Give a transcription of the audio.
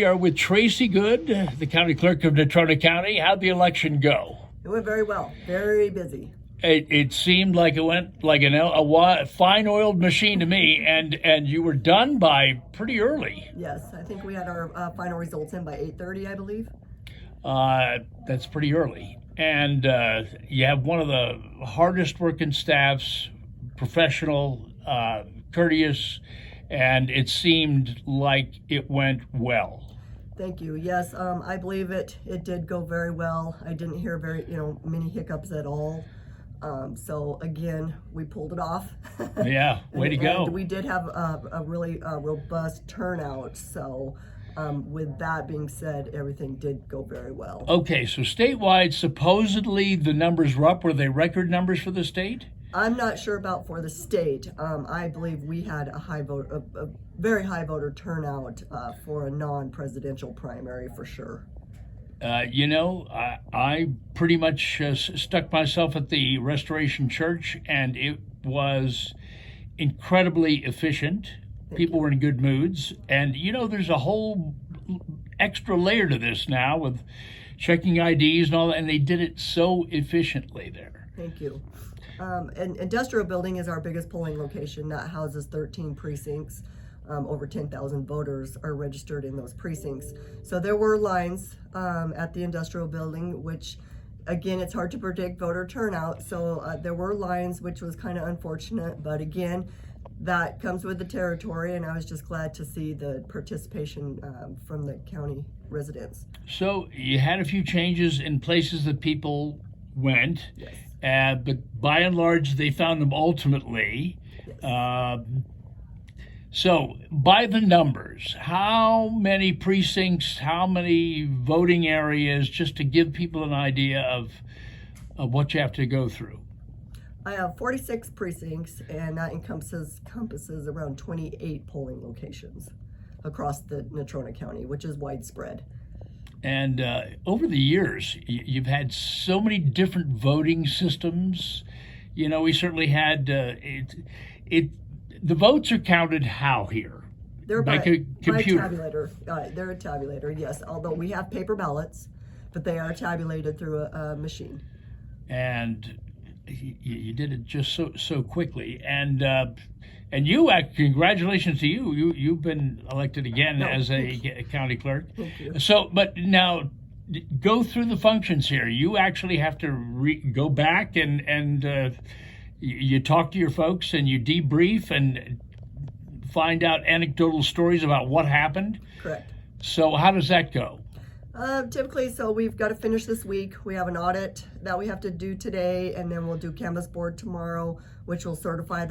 We are with Tracy Good, the county clerk of Natrona County. How'd the election go? It went very well. Very busy. It seemed like it went like a fine-oiled machine to me, and you were done by pretty early. Yes, I think we had our final results in by 8:30, I believe. That's pretty early. And you have one of the hardest working staffs, professional, courteous, and it seemed like it went well. Thank you. Yes, I believe it did go very well. I didn't hear many hiccups at all. So again, we pulled it off. Yeah, way to go. And we did have a really robust turnout. So with that being said, everything did go very well. Okay, so statewide, supposedly the numbers were up. Were they record numbers for the state? I'm not sure about for the state. I believe we had a very high voter turnout for a non-presidential primary for sure. I pretty much stuck myself at the Restoration Church, and it was incredibly efficient. People were in good moods, and there's a whole extra layer to this now with checking IDs and all that, and they did it so efficiently there. Thank you. And Industrial Building is our biggest polling location. That houses 13 precincts. Over 10,000 voters are registered in those precincts. So there were lines at the Industrial Building, which, again, it's hard to predict voter turnout. So there were lines, which was kind of unfortunate. But again, that comes with the territory, and I was just glad to see the participation from the county residents. So you had a few changes in places that people went. Yes. But by and large, they found them ultimately. Yes. So, by the numbers, how many precincts, how many voting areas, just to give people an idea of what you have to go through? I have 46 precincts, and that encompasses around 28 polling locations across the Natrona County, which is widespread. And over the years, you've had so many different voting systems. We certainly had the votes are counted how here? They're by computer. By tabulator. They're a tabulator, yes. Although we have paper ballots, but they are tabulated through a machine. And you did it just so quickly. And congratulations to you. You've been elected again as a county clerk. Thank you. So, but now go through the functions here. You actually have to go back and you talk to your folks and you debrief and find out anecdotal stories about what happened. Correct. So how does that go? Typically, so we've got to finish this week. We have an audit that we have to do today, and then we'll do canvas board tomorrow, which will certify the